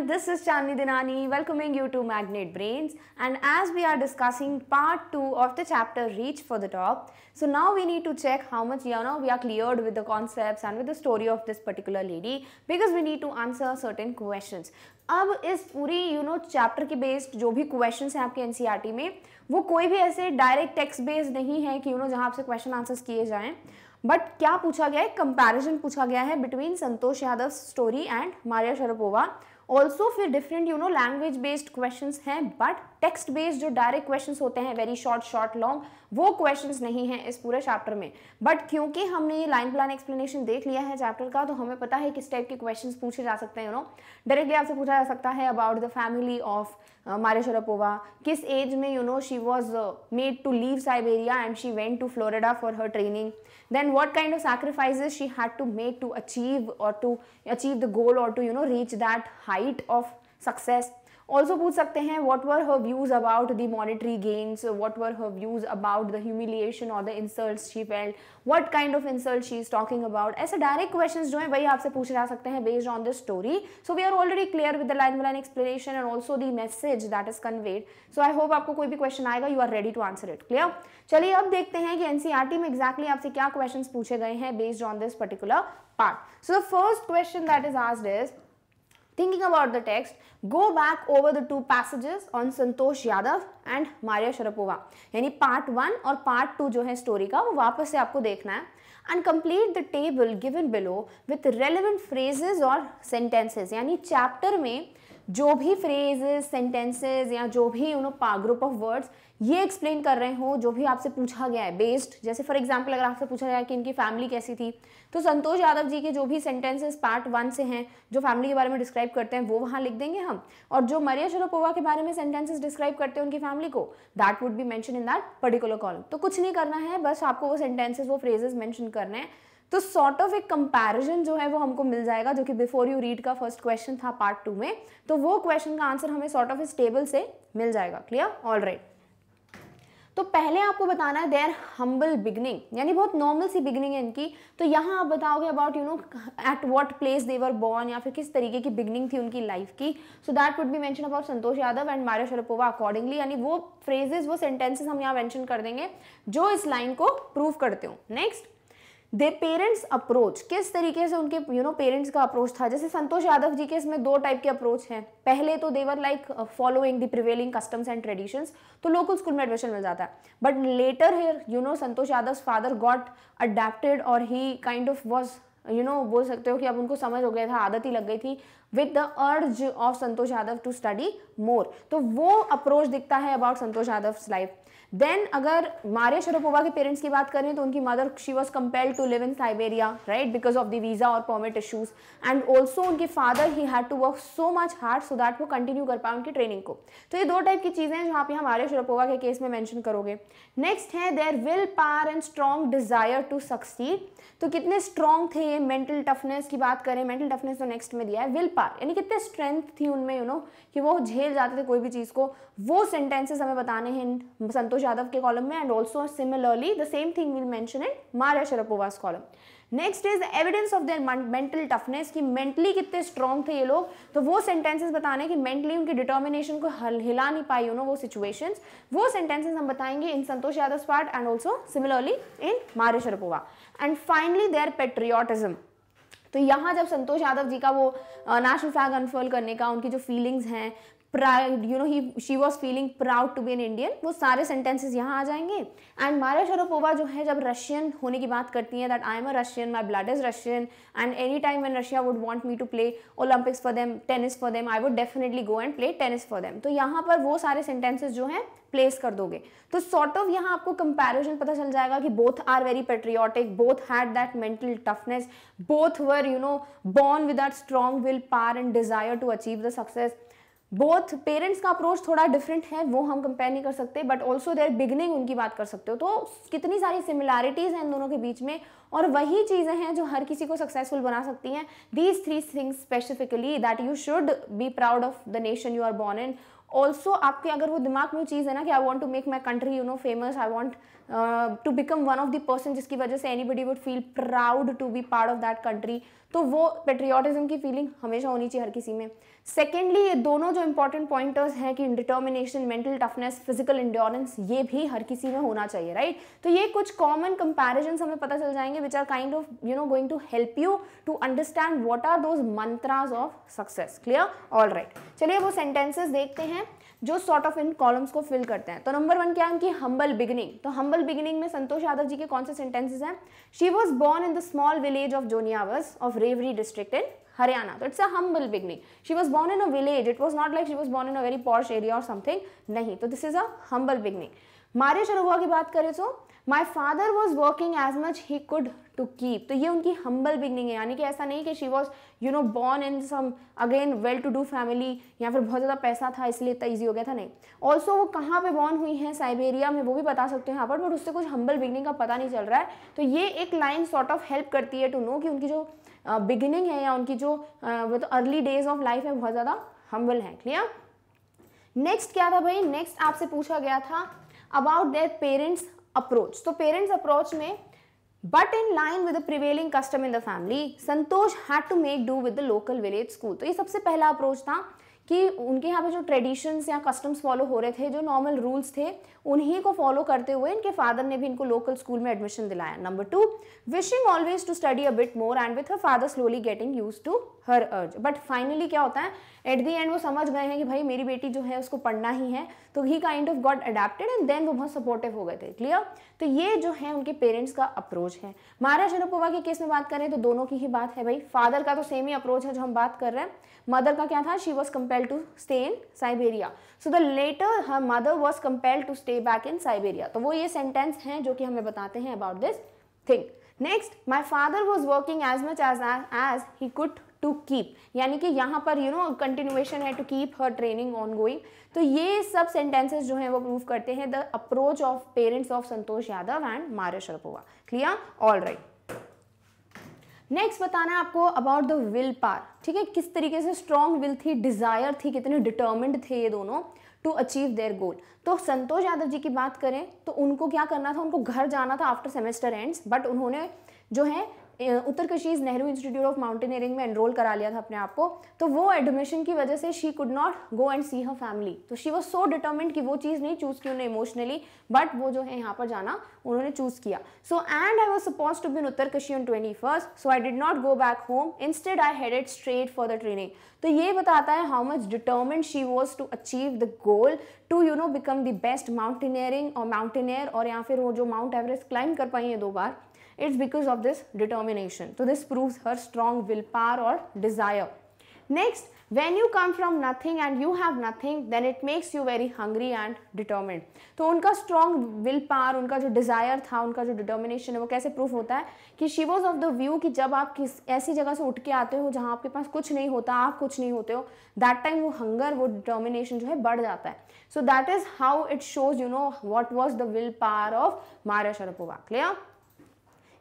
everyone, this is Chandni Dinani welcoming you to Magnet Brains, and as we are discussing part 2 of the chapter Reach for the Top, so now we need to check how much we are cleared with the concepts and with the story of this particular lady, because we need to answer certain questions. अब इस पूरी chapter के based जो भी questions हैं आपके NCERT में, वो कोई भी ऐसे डायरेक्ट टेक्स्ट बेस्ड नहीं है कि जहां आपसे क्वेश्चन आंसर्स किए जाएं, बट क्या पूछा गया है, कंपैरिजन पूछा गया है between Santosh Yadav story and Maria Sharapova. Also फिर डिफरेंट लैंग्वेज बेस्ड क्वेश्चंस हैं, बट टेक्स्ट बेस्ड जो डायरेक्ट क्वेश्चंस होते हैं वेरी शॉर्ट लॉन्ग, वो क्वेश्चंस नहीं हैं इस पूरे चैप्टर में. बट क्योंकि हमने ये लाइन प्लान एक्सप्लेनेशन देख लिया है चैप्टर का, तो हमें पता है किस टाइप के क्वेश्चंस पूछे जा सकते हैं. डायरेक्टली आपसे पूछा जा सकता है about the family of Maria Sharapova, किस एज में she was made to leave Siberia and she went to Florida for her training. Then what kind of sacrifices she had to make to achieve the goal or to reach that height of success. Also पूछ सकते हैं what were her views about the monetary gains, what were her views about the humiliation or the insults she felt, what kind of insult she is talking about. ऐसे direct questions जो हैं वही आपसे पूछे जा सकते हैं based on this story. So we are already clear with the line by line explanation and also the message that is conveyed. So I hope आपको कोई भी क्वेश्चन आएगा you are ready to answer it. Clear? चलिए अब देखते हैं कि NCERT में एग्जैक्टली आपसे क्या क्वेश्चंस पूछे गए हैं based on this particular part. So the first question that is asked is, thinking about the text, go back over the two passages on Santosh Yadav and Maria Sharapova. यानी पार्ट 1 और पार्ट 2 जो है स्टोरी का, वो वापस से आपको देखना है. And complete the table given below with relevant phrases or sentences. यानी चैप्टर में जो भी फ्रेजेस, सेंटेंसेज या जो भी ग्रुप ऑफ वर्ड्स ये एक्सप्लेन कर रहे हो, जो भी आपसे पूछा गया है बेस्ड, जैसे फॉर एग्जांपल अगर आपसे पूछा गया कि इनकी फैमिली कैसी थी, तो संतोष यादव जी के जो भी सेंटेंसेस पार्ट 1 से हैं जो फैमिली के बारे में डिस्क्राइब करते हैं वो वहाँ लिख देंगे हम, और जो मारिया शरापोवा के बारे में सेंटेंसेस डिस्क्राइब करते हैं उनकी फैमिली को, that would be mention in that particular column. तो कुछ नहीं करना है, बस आपको वो सेंटेंसेस, वो फ्रेजेस मेंशन करने हैं. तो सॉर्ट ऑफ एक कंपैरिजन जो है वो हमको मिल जाएगा, जो कि बिफोर यू रीड का फर्स्ट क्वेश्चन था पार्ट 2 में. तो वो क्वेश्चन का आंसर हमें सॉर्ट ऑफ इस टेबल से मिल जाएगा. क्लियर? ऑलराइट. तो पहले आपको बताना है देयर हम्बल बिगनिंग, यानी बहुत नॉर्मल सी बिगनिंग है इनकी. तो यहाँ आप बताओगे about at what place they were born, या फिर किस तरीके की बिगनिंग थी उनकी लाइफ की. So that would be mention about Santosh Yadav and Maria Sharapova accordingly. यानी वो फ्रेजेस, वो सेंटेंसेस हम यहाँ मेंशन कर देंगे जो इस लाइन को प्रूव करते हो. नेक्स्ट, दे पेरेंट्स अप्रोच, किस तरीके से उनके पेरेंट्स का अप्रोच था. जैसे संतोष यादव जी के इसमें 2 टाइप के अप्रोच हैं. पहले तो they were like following the prevailing customs and traditions, तो लोकल स्कूल में एडमिशन मिल जाता है. But later here Santosh Yadav father got adapted और ही काइंड ऑफ वॉज बोल सकते हो कि अब उनको समझ हो गया था, आदत ही लग गई थी with the urge of Santosh Yadav to study more. तो वो अप्रोच दिखता है about Santosh Yadav life. Then अगर मारिया शरापोवा के पेरेंट्स की बात करें तो उनकी mother, she was compelled to live in Siberia, right, because of the visa और परमिट इशूज. एंड ऑल्सो उनके father, he had to work so much hard so that वो कंटिन्यू कर पाए उनकी ट्रेनिंग को. तो ये 2 टाइप की चीजें हैं जो आप यहाँ मारिया शरापोवा के केस में मेंशन करोगे. नेक्स्ट है there will power and strong desire to succeed. तो कितने स्ट्रॉन्ग थे ये. मेंटल टफनेस की बात करें, मेंटल टफनेस तो नेक्स्ट में दिया है. विल पावर यानी कितने स्ट्रेंथ थी उनमें कि वो झेल जाते थे कोई भी चीज को. वो सेंटेंसेस हमें बताने हैं संतोष यादव के कॉलम में, and also similarly the same thing will mention in Maria Sharapova's column. Next is evidence of their mental toughness, कि मेंटली कितने स्ट्रॉन्ग थे ये लोग. तो वो सेंटेंसेस बताने कि मेंटली उनकी डिटर्मिनेशन को हिला नहीं पाई वो सिचुएशंस. वो सेंटेंसेस हम बताएंगे in Santosh Yadav part and also similarly in Maria Sharapova. And finally their patriotism. तो यहाँ जब संतोष यादव जी का वो नेशनल फ्लैग अनफर्ल करने का, उनकी जो फीलिंग्स हैं, pride, she was feeling proud to be an Indian, वो सारे सेंटेंसेस यहाँ आ जाएंगे. एंड मारिया शरापोवा जो है जब रशियन होने की बात करती है, that I am a Russian, my blood is Russian, and any time when Russia would want me to play Olympics for them, tennis for them, I would definitely go and play tennis for them. तो यहाँ पर वो सारे sentences जो हैं place कर दोगे. तो सॉर्ट ऑफ यहाँ आपको कंपैरिजन पता चल जाएगा कि both are very patriotic, both had that mental toughness, both were born with that strong will power and desire to achieve the success. Both parents का अप्रोच थोड़ा डिफरेंट है, वो हम कंपेयर नहीं कर सकते, बट ऑल्सो देयर बिगनिंग उनकी बात कर सकते हो. तो कितनी सारी सिमिलैरिटीज हैं इन दोनों के बीच में, और वही चीजें हैं जो हर किसी को सक्सेसफुल बना सकती हैं. These 3 things specifically that you should be proud of the nation you are born in. Also आपके अगर वो दिमाग में चीज़ है ना कि I want to make my country you know famous, I want to become one of the person जिसकी वजह से anybody would feel proud to be part of that country, तो वो पेट्रियाटिज्म की फीलिंग हमेशा होनी चाहिए हर किसी में। सेकेंडली, ये दोनों जो इंपॉर्टेंट पॉइंटर्स हैं कि determination, mental toughness, physical endurance, ये भी हर किसी में होना चाहिए, राइट। तो ये कुछ कॉमन कंपैरिजंस हमें पता चल जाएंगे which are kind of you know going to help you to understand what are those mantras of success. Clear? All right, चलिए वो सेंटेंसेस देखते हैं जो सॉर्ट ऑफ इन कॉलम्स को फिल करते हैं। तो नंबर 1 क्या है उनकी? Humble beginning. तो हम्बल बिगिनिंग में संतोष यादव जी के कौन से सेंटेंसेस हैं? She was born in the small village of Joniawas of Rewari district in Haryana. तो it's a humble beginning. She was born in a village, it was not like she was born in a very posh area और something, नहीं। तो this is a humble beginning. Maria Sharapova की बात करें तो my father was working as much he could to keep. तो ये उनकी हम्बल बिगनिंग है, यानी कि ऐसा नहीं कि she was you know born in some again well to do family या फिर बहुत ज़्यादा पैसा था इसलिए इतना ईजी हो गया था, नहीं। ऑल्सो वो कहाँ पे बॉर्न हुई हैं, साइबेरिया में, वो भी बता सकते हैं यहाँ पर, बट उससे कुछ हम्बल बिगनिंग का पता नहीं चल रहा है। तो ये एक लाइन सॉर्ट ऑफ हेल्प करती है टू नो कि उनकी जो बिगिनिंग है या उनकी जो वो तो अर्ली डेज ऑफ लाइफ है बहुत ज़्यादा हम्बल है। क्लियर? नेक्स्ट क्या था भाई? नेक्स्ट आपसे पूछा गया था अबाउट देयर पेरेंट्स अप्रोच। तो पेरेंट्स अप्रोच में but in line with the prevailing custom in the family, Santosh had to make do with the local village school. तो ये सबसे पहला अप्रोच था कि उनके यहाँ पे जो ट्रेडिशंस या कस्टम्स फॉलो हो रहे थे, जो नॉर्मल रूल्स थे, उन्हीं को फॉलो करते हुए इनके फादर ने भी इनको लोकल स्कूल में एडमिशन दिलाया। Number 2, wishing always to study a bit more and with her father slowly getting used to her urge. But finally क्या होता है, एट द एंड वो समझ गए हैं कि भाई मेरी बेटी जो है उसको पढ़ना ही है, तो he kind of got adapted and then वो बहुत सपोर्टिव हो गए थे। क्लियर? तो ये जो है उनके पेरेंट्स का अप्रोच है। मारिया शरापोवा के केस में बात करें तो दोनों की ही बात है भाई। फादर का तो सेम ही अप्रोच है जो हम बात कर रहे हैं। मदर का क्या था? She was compelled to stay in Siberia, so the later her mother was compelled to stay back in Siberia. तो वो ये सेंटेंस हैं जो कि हमें बताते हैं about this thing. Next, my father was working as much as he could to keep, यानी कि यहाँ पर यू नो कंटिन्यूएशन है to keep her training on going. तो ये सब सेंटेंसेस जो हैं वो प्रूव करते हैं the approach of parents of Santosh Yadav and Maria Sharapova. Clear? All right. Next बताना है आपको अबाउट द विल पावर। ठीक है, किस तरीके से स्ट्रॉन्ग विल थी, डिजायर थी, कितने डिटर्मिन्ड थे ये दोनों टू अचीव देयर गोल। तो संतोष यादव जी की बात करें तो उनको क्या करना था, उनको घर जाना था आफ्टर सेमेस्टर एंड्स, बट उन्होंने जो है Uttarkashi Nehru institute of mountaineering में एनरोल करा लिया था अपने आप को। तो वो एडमिशन की वजह से she could not go and see her family. तो शी वॉज सो डिटर्मिन्ड कि वो चीज़ नहीं चूज़ की उन्होंने इमोशनली, बट वो जो है यहाँ पर जाना उन्होंने चूज़ किया। So and I was suppose to be in Uttarkashi on 21st, so I did not go back home, instead I headed straight for the training. तो ये बताता है how much determined she was to achieve the goal to you know become the best mountaineering और mountaineer, और या फिर वो जो माउंट एवरेस्ट क्लाइंब कर पाई है 2 बार। It's because of this determination. So this proves her strong willpower or desire. Next, when you come from nothing and you have nothing, then it makes you very hungry and determined. तो उनका strong willpower, उनका जो desire था, उनका जो determination है, वो कैसे proof होता है कि she was of the view कि जब आप किस ऐसी जगह से उठ के आते हो जहाँ आपके पास कुछ नहीं होता, आप कुछ नहीं होते हो, that time वो hunger, वो determination जो है बढ़ जाता है. So that is how it shows, you know, what was the willpower of Maria Sharapova. Clear?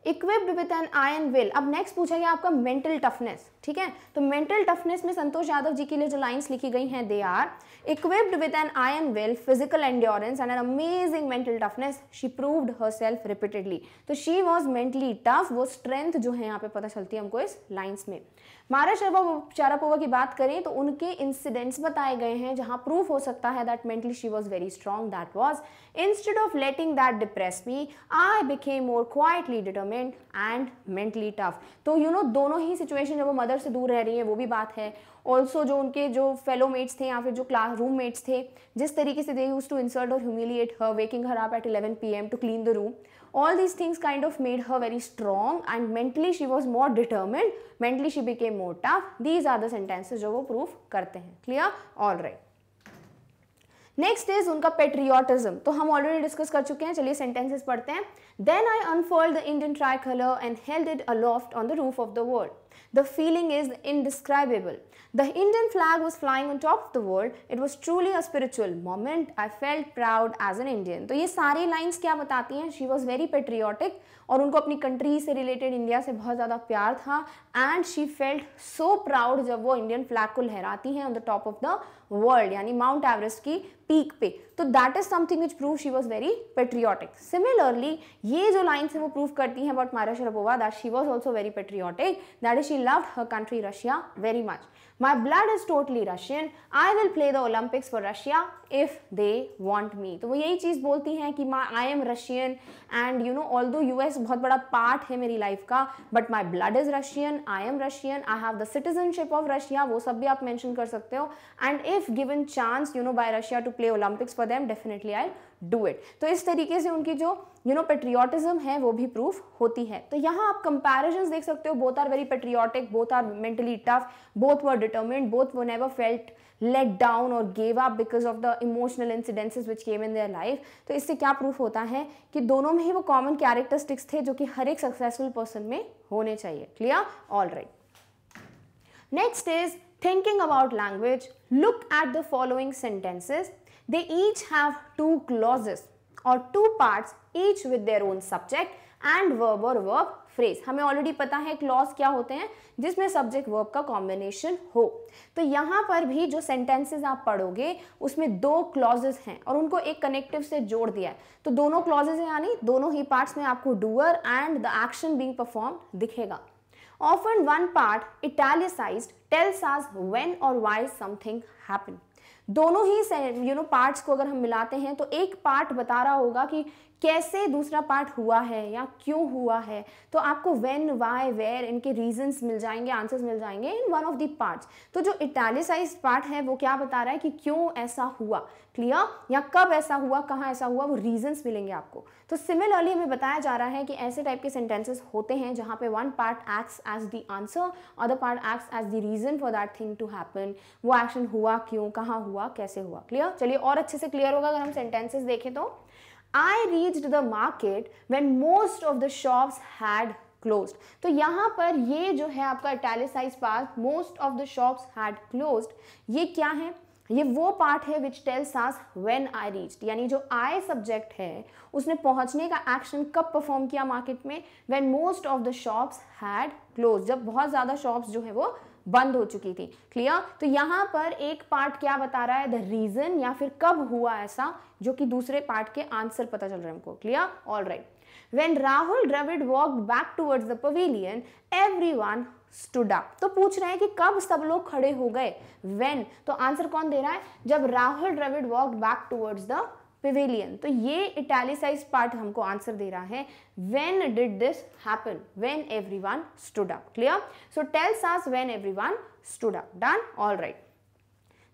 Equipped with an iron will. अब नेक्स्ट पूछा गया आपका मेंटल टफनेस। ठीक है, तो मेंटल टफनेस में संतोष यादव जी के लिए जो लाइंस लिखी गई हैं, they are equipped with an iron will, physical endurance and an amazing mental toughness, she proved herself repeatedly. तो शी वाज मेंटली टफ, वो स्ट्रेंथ जो है यहाँ पे पता चलती है हमको इस लाइंस में। मारिया शरापोवा की बात करें तो उनके इंसिडेंट्स बताए गए हैं जहां प्रूफ हो सकता है that mentally she was very strong. That was instead of letting that depress me, I became more quietly determined and mentally tough. तो यू नो दोनों ही सिचुएशन, जब वो मदर से दूर रह रही है वो भी बात है, ऑल्सो जो उनके जो फेलो मेट्स थे या फिर जो क्लास रूममेट्स थे, जिस तरीके से दे यूज्ड टू इंसल्ट और humiliate her, waking her up at 11 PM to clean the room, all these things kind of made her very strong and mentally she was more determined, mentally she became more tough. These are the sentences जो वो proof करते हैं. Clear? All right. Next is उनका patriotism. तो हम already discuss कर चुके हैं, चलिए sentences पढ़ते हैं. Then I unfurled the Indian tricolor and held it aloft on the roof of the world. The feeling is indescribable. The Indian flag was flying on top of the world. It was truly a spiritual moment. I felt proud as an Indian. तो ये सारी lines क्या बताती हैं? She was very patriotic और उनको अपनी country से रिलेटेड इंडिया से बहुत ज़्यादा प्यार था and she felt so proud जब वो इंडियन फ्लैग को लहराती हैं on the top of the world, यानी माउंट एवरेस्ट की पीक पे. तो that is something which prove she was very patriotic. Similarly ये जो लाइन्स है वो प्रूव करती हैं about Maria Sharapova that she was also very patriotic, that is she loved her country Russia very much. My blood is totally Russian. I will play the Olympics for Russia if they want me. तो वो यही चीज़ बोलती हैं कि I am Russian and you know although US बहुत बड़ा part है मेरी लाइफ का, but my blood is Russian. I am Russian. I have the citizenship of Russia. वो सब भी आप मेंशन कर सकते हो. And if given chance you know by Russia to play Olympics for them, definitely I'll do it. तो इस तरीके से उनकी जो पेट्रियोटिज्म है वो भी प्रूफ होती है. तो यहाँ आप कंपैरिजंस देख सकते हो. Both are very patriotic, both are mentally tough, both were determined, both were never felt let down or gave up because of the emotional incidences which came in their life. तो इससे क्या proof होता है कि दोनों में ही वो common characteristics थे जो कि हर एक सक्सेसफुल पर्सन में होने चाहिए. Clear? All right. Next is thinking about language. Look at the following sentences. They each have two clauses or two parts, each with their own subject and verb or verb phrase. हमें already पता है clause क्या होते हैं, जिसमें subject verb का combination हो. तो यहाँ पर भी जो सेंटेंसेस आप पढ़ोगे उसमें दो क्लॉजेस हैं और उनको एक कनेक्टिव से जोड़ दिया है. तो दोनों क्लॉजेस यानी दोनों ही पार्ट्स में आपको doer and the action being perform दिखेगा. Often one part italicized tells us when or why something happened. दोनों ही पार्ट्स को अगर हम मिलाते हैं तो एक पार्ट बता रहा होगा कि कैसे दूसरा पार्ट हुआ है या क्यों हुआ है. तो आपको व्हेन, व्हाई, वेयर इनके रीजंस मिल जाएंगे, आंसर्स मिल जाएंगे in one of the parts. तो जो इटैलिसाइज्ड पार्ट है वो क्या बता रहा है कि क्यों ऐसा हुआ, क्लियर, या कब ऐसा हुआ, कहाँ ऐसा हुआ, वो रीजंस मिलेंगे आपको. तो सिमिलरली हमें बताया जा रहा है कि ऐसे टाइप के सेंटेंसेस होते हैं जहाँ पे one part acts as the answer, other part acts as the reason for that thing to happen. वो एक्शन हुआ क्यों, कहाँ हुआ, कैसे हुआ. क्लियर? चलिए और अच्छे से क्लियर होगा अगर हम सेंटेंसेस देखें तो. I reached the market when most of the shops had closed. तो यहाँ पर ये जो है आपका italicized part, most of the shops had closed, ये क्या है? ये वो पार्ट है which tells us when I reached, यानी जो I सब्जेक्ट है उसने पहुंचने का एक्शन कब परफॉर्म किया मार्केट में? when most of the shops had closed, जब बहुत ज़्यादा शॉप्स जो है वो बंद हो चुकी थी. क्लियर? तो यहाँ पर एक पार्ट क्या बता रहा है, द रीजन, या फिर कब हुआ ऐसा, जो कि दूसरे पार्ट के आंसर पता चल रहे हैं हमको. Clear? All right. When Rahul Dravid walked back towards the pavilion, everyone stood up. तो पूछ रहे हैं कि कब सब लोग खड़े हो गए. When, तो आंसर कौन दे रहा है? जब Rahul Dravid walked back towards the pavilion. तो ये इटैलिसाइज्ड पार्ट हमको आंसर दे रहा है. When did this happen? When everyone stood up. Clear? So tells us when everyone stood up. Done? All right.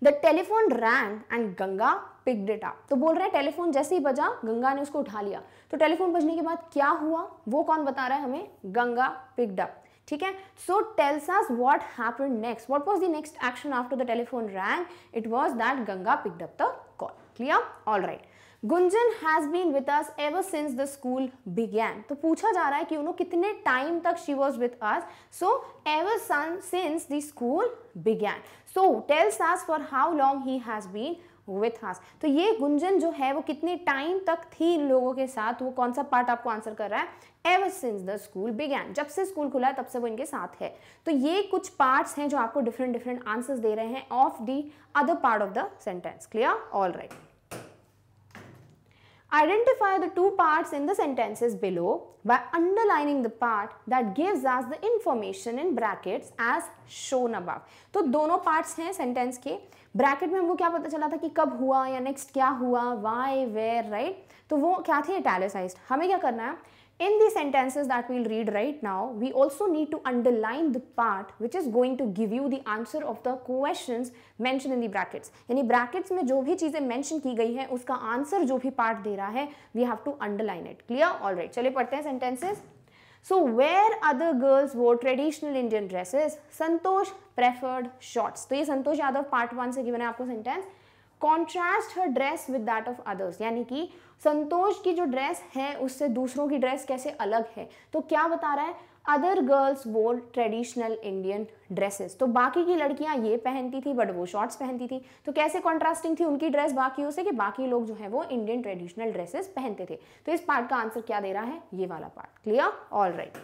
The telephone rang and Ganga picked it up. तो बोल रहे हैं टेलीफोन जैसे ही बजा गंगा ने उसको उठा लिया. तो टेलीफोन बजने के बाद क्या हुआ वो कौन बता रहा है हमें? Ganga picked up. ठीक है. So tells us what happened next. What was the next action after the telephone rang? It was that Ganga picked up the call. Clear? All right. Gunjan has been with us ever since the school began. तो पूछा जा रहा है कि उन्होंने कितने time तक she was with us. So ever since the school began. So tells us for how long he has been with us. तो ये गुंजन जो है वो कितने टाइम तक थी इन लोगों के साथ, वो कौन सा पार्ट आपको आंसर कर रहा है? Ever since the school began. जब से स्कूल खुला है तब से वो इनके साथ है. तो ये कुछ पार्ट्स हैं जो आपको डिफरेंट आंसर्स दे रहे हैं of the other part of the sentence. Clear? All right. Identify the two parts in the sentences below by underlining the part that gives us the information in brackets as shown above. तो दोनों parts हैं sentence के. Bracket में हमको क्या पता चला था कि कब हुआ या नेक्स्ट क्या हुआ, why, where, right? तो वो क्या थे? इटैलिसाइज्ड. हमें क्या करना है? In the sentences that we'll read right now, we also need to underline the part which is going to give you the answer of the questions mentioned in the brackets. यानी brackets में जो भी चीजें mention की गई हैं उसका answer जो भी पार्ट दे रहा है we have to underline it. Clear? All right. चलिए पढ़ते हैं sentences. So where other girls wore traditional Indian dresses, Santosh preferred shorts. तो ये संतोष यादव पार्ट 1 से गिवन है आपको sentence. Contrast her dress with that of others, यानी कि संतोष की जो ड्रेस है उससे दूसरों की ड्रेस कैसे अलग है. तो क्या बता रहा है? अदर गर्ल्स वोर ट्रेडिशनल इंडियन ड्रेसेस, तो बाकी की लड़कियां ये पहनती थी बट वो शॉर्ट्स पहनती थी, तो कैसे कॉन्ट्रास्टिंग थी उनकी ड्रेस बाकियों से कि बाकी लोग जो है वो इंडियन ट्रेडिशनल ड्रेसेस पहनते थे। तो इस पार्ट का आंसर क्या दे रहा है, ये वाला part. Clear, all right.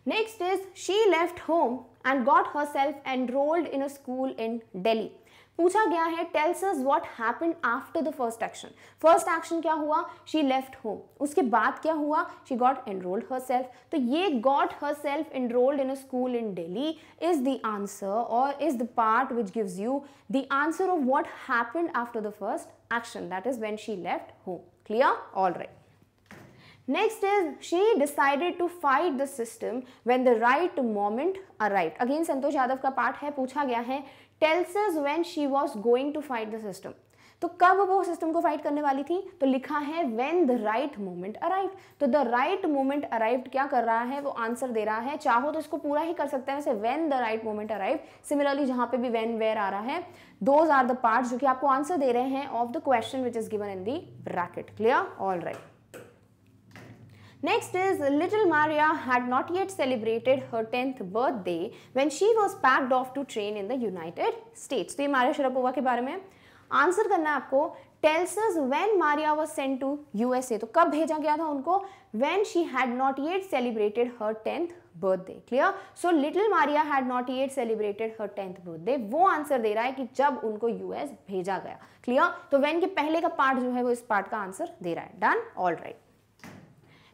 Next is she left home and got herself enrolled in a school in Delhi. पूछा गया है tells us what happened after the first action. First action क्या हुआ, शी लेफ्ट होम, उसके बाद क्या हुआ, शी गॉट एनरोल्ड हरसेल्फ। तो ये got herself enrolled in a school in Delhi is the answer और is the part which gives you the answer of what happened after the first action, that is when she left home. Clear, all right. Next is she decided to fight the system when the right moment arrived. Again Santosh Yadav का part है, पूछा गया है tells us when she was going to fight the system. तो कब वो system को fight करने वाली थी, तो लिखा है when the right moment arrived. तो the right moment arrived क्या कर रहा है, वो आंसर दे रहा है। चाहो तो इसको पूरा ही कर सकते हैं वैसे when the right moment arrived. Similarly जहां पे भी when where आ रहा है, those are the parts जो कि आपको आंसर दे रहे हैं of the question which is given in the bracket. Clear, all right. Next is little Maria had not yet celebrated her 10th birthday when she was packed off to train in the United States. तो ये Maria Sharapova के बारे में answer करना है आपको। Tells us when Maria was sent to USA. तो कब भेजा गया था उनको, when she had not yet celebrated her 10th birthday. Clear? So little Maria had not yet celebrated her 10th birthday. वो आंसर दे रहा है कि जब उनको US भेजा गया। Clear? तो when के पहले का पार्ट जो है वो इस पार्ट का आंसर दे रहा है। Done? All right.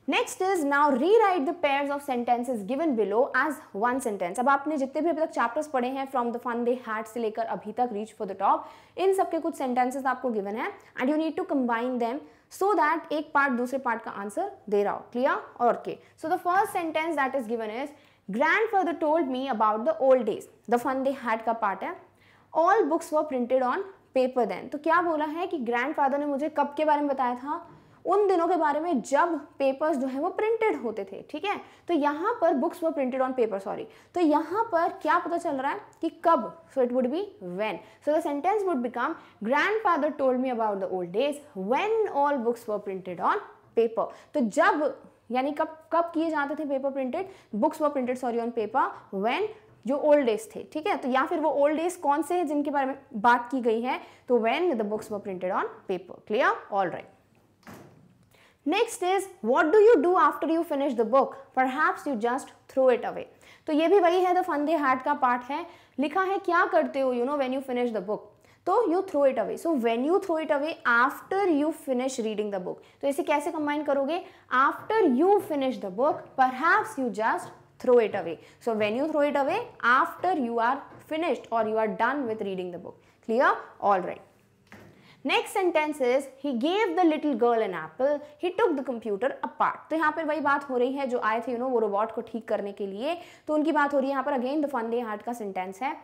Next is now rewrite the pairs of sentences given below as one sentence. अब आपने जितने भी अभी तक चैप्टर्स पढ़े हैं from the fun they had से लेकर अभी तक रीच फॉर द टॉप, इन सबके कुछ सेंटेंसेस आपको गिवन है and you need to combine them so that एक पार्ट दूसरे पार्ट का आंसर दे रहा हो। क्लियर, और के so the first sentence that is given is grandfather told me about the old days. The fun they had का part है। All books were printed on paper then. तो क्या बोला है कि ग्रैंडफादर ने मुझे कब के बारे में बताया था, उन दिनों के बारे में जब पेपर्स जो है वो प्रिंटेड होते थे। ठीक है, तो यहाँ पर books were printed on paper, sorry, तो यहाँ पर क्या पता चल रहा है कि कब, so it would be when. So the sentence would become grandfather told me about the old days when all books were printed on paper. तो जब यानी कब कब किए जाते थे paper printed, books were printed sorry on paper when, जो old days थे। ठीक है, तो या फिर वो ओल्ड डेज कौन से हैं जिनके बारे में बात की गई है, तो when the books were printed on paper. Clear, all right. Next is what do you do after you finish the book? Perhaps you just throw it away. तो ये भी वही है, द फन दे हैड का part है। लिखा है क्या करते हो you know when you finish the book, तो you throw it away. So when you throw it away after you finish reading the book. तो इसे कैसे कंबाइन करोगे, after you finish the book perhaps you just throw it away. So when you throw it away after you are finished or you are done with reading the book. Clear, all right. Next sentence is he gave the little girl an apple, he took the computer apart. तो यहाँ पर वही बात हो रही है जो आए थे वो रोबोट को ठीक करने के लिए, तो उनकी बात हो रही है यहाँ पर। Again the fun they had का सेंटेंस है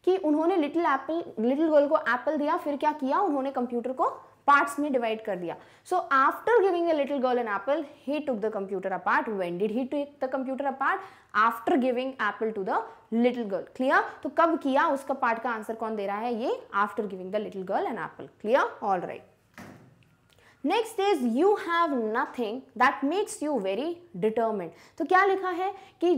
कि उन्होंने लिटिल गर्ल को एप्पल दिया, फिर क्या किया, उन्होंने कंप्यूटर को पार्ट्स में डिवाइड कर दिया। So after giving the little girl an apple he took the computer apart. When did he take the computer apart, after giving apple to the little girl. Clear, तो कब किया उसका part का answer कौन दे रहा है, ये after giving the little girl an apple. Clear, all right. Next is you have nothing that makes you very determined. तो क्या लिखा है कि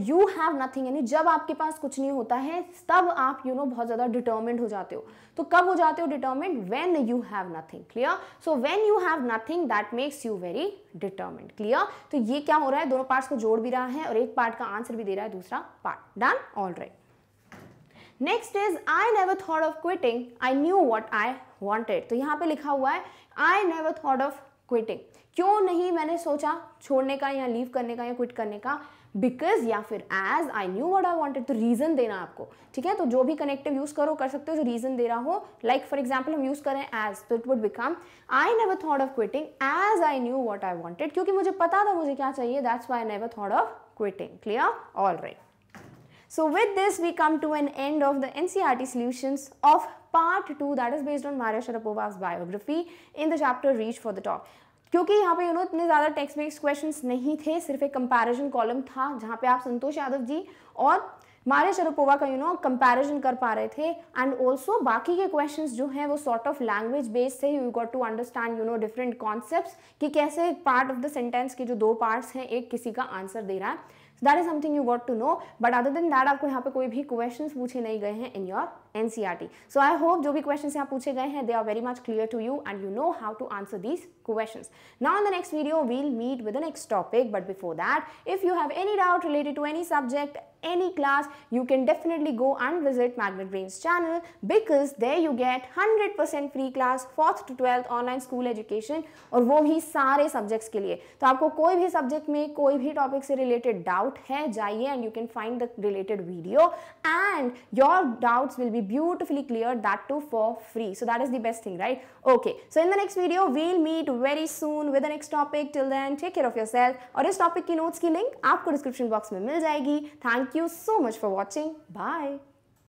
यू हैव नथिंग, यानी जब आपके पास कुछ नहीं होता है तब आप बहुत ज्यादा डिटर्मिन्ड हो जाते हो। तो कब हो जाते हो determined, when you have nothing. Clear, so when you have nothing that makes you very determined. Clear, तो ये क्या हो रहा है, दोनों पार्ट्स को जोड़ भी रहा है और एक पार्ट का आंसर भी दे रहा है दूसरा part. Done, all right. Next is I never thought of quitting, I knew what I wanted. तो यहाँ पे लिखा हुआ है आई नेवर थॉट ऑफ क्विटिंग, क्यों नहीं मैंने सोचा छोड़ने का या लीव करने का या क्विट करने का, बिकॉज या फिर as I knew what I wanted. तो रीजन देना आपको, ठीक है, तो जो भी कनेक्टिव यूज करो कर सकते हो जो रीजन दे रहा हो। लाइक फॉर एग्जाम्पल हम यूज करें एज, तो it would become I never thought of quitting as I knew what I wanted, क्योंकि मुझे पता था मुझे क्या चाहिए, that's why I never thought of quitting. Clear, all right. So with this we come to an end of the NCERT solutions of part 2 that is based on Maria Sharapova's biography in the chapter Reach for the Top. क्योंकि यहाँ पे इतने ज़्यादा text based questions नहीं थे, सिर्फ एक comparison column था जहाँ पे आप संतोष यादव जी और मारिया शरापोवा का कंपैरिजन कर पा रहे थे। एंड ऑल्सो बाकी के क्वेश्चंस जो हैं वो सॉर्ट ऑफ लैंग्वेज बेस्ड थे। You got to understand different concepts कि कैसे पार्ट ऑफ द सेंटेंस के जो दो पार्ट्स हैं एक किसी का आंसर दे रहा है। That is something you got to know. But other than that आपको यहाँ पे कोई भी क्वेश्चंस पूछे नहीं गए हैं in your NCERT. So I hope जो भी questions यहाँ पूछे गए हैं they are very much clear to you and you know how to answer these questions. Now in the next video we'll meet with the next topic, but before that if you have any doubt related to any subject, any class, you can definitely go and visit Magnet Brains channel because there you get 100% free class 4th to 12th online school education और वो भी सारे subjects के लिए। तो आपको कोई भी subject में कोई भी topic से related doubt है जाइए and you can find the related video and your doubts will be beautifully cleared, that too for free. So that is the best thing, right? Okay, so in the next video we'll meet very soon with the next topic. Till then take care of yourself और इस topic की notes की link आपको description box में मिल जाएगी. Thank you so much for watching. Bye.